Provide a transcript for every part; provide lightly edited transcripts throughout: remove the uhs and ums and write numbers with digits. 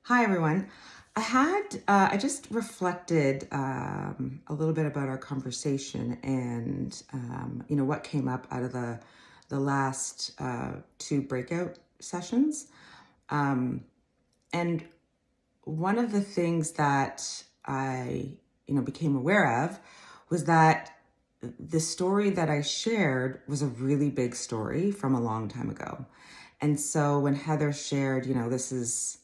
Hi, everyone. I just reflected a little bit about our conversation and, what came up out of the last two breakout sessions. And one of the things that I, became aware of was that the story that I shared was a really big story from a long time ago. And so when Heather shared, this is,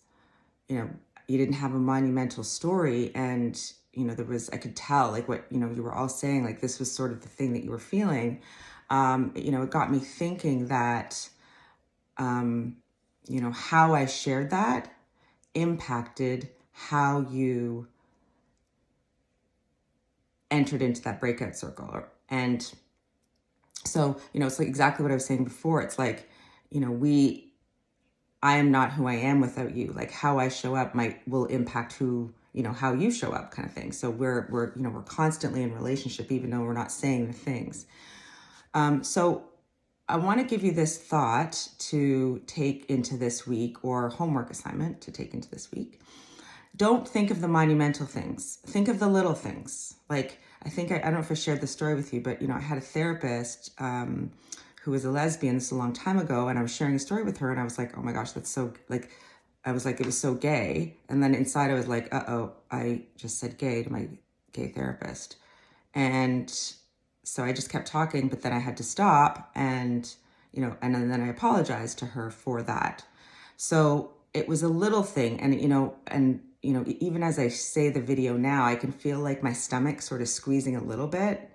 you know, you didn't have a monumental story, and I could tell, like, what you were all saying, like this was sort of the thing that you were feeling. It got me thinking that how I shared that impacted how you entered into that breakout circle. And so it's like exactly what I was saying before. It's like, I am not who I am without you. Like, how I show up will impact how you show up, kind of thing. So we're constantly in relationship, even though we're not saying the things. So I want to give you this thought to take into this week, or homework assignment to take into this week. Don't think of the monumental things. Think of the little things. Like, I don't know if I shared the story with you, but I had a therapist who was a lesbian. This is a long time ago, and I was sharing a story with her, and I was like, oh my gosh, that's so, like, I was like, it was so gay. And then inside I was like, uh-oh, I just said gay to my gay therapist. And so I just kept talking, but then I had to stop, and then I apologized to her for that. So it was a little thing, and even as I say the video now, I can feel like my stomach sort of squeezing a little bit.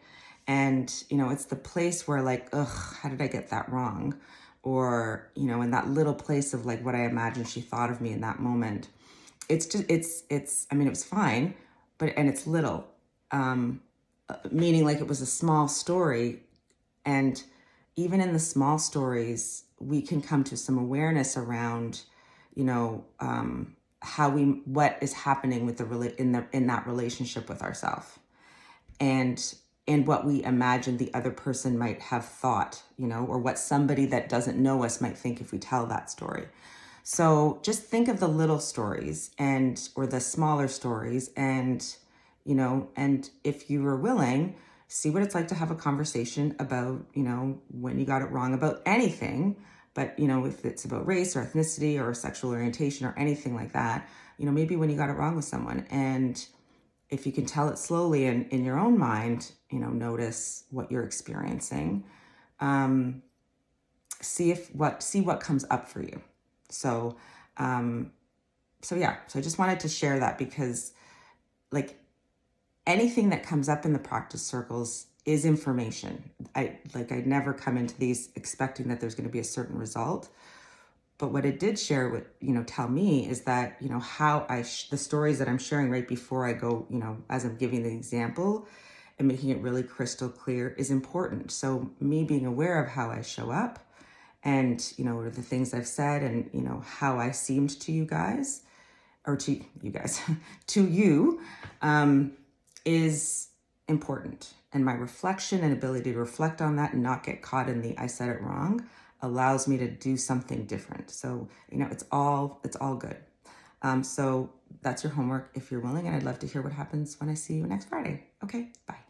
And, it's the place where, like, ugh, how did I get that wrong? Or, in that little place of like what I imagined she thought of me in that moment. It's just, I mean, it was fine, and it's little, meaning like it was a small story. And even in the small stories, we can come to some awareness around, what is happening with in that relationship with ourselves, and what we imagine the other person might have thought, or what somebody that doesn't know us might think if we tell that story. So just think of the little stories or the smaller stories, and if you were willing, see what it's like to have a conversation about, when you got it wrong about anything. But, if it's about race or ethnicity or sexual orientation or anything like that, maybe when you got it wrong with someone. And if you can tell it slowly and in your own mind, notice what you're experiencing. See what comes up for you. So, yeah. So I just wanted to share that because, like, anything that comes up in the practice circles is information. I never come into these expecting that there's going to be a certain result. But what it did share with, tell me is that, how the stories that I'm sharing right before I go, as I'm giving the example and making it really crystal clear is important. So me being aware of how I show up and, the things I've said and, how I seemed to you guys, or to you guys, to you, is important. And my reflection and ability to reflect on that and not get caught in the I said it wrong allows me to do something different. So, it's all good. So that's your homework if you're willing, and I'd love to hear what happens when I see you next Friday. Okay, bye.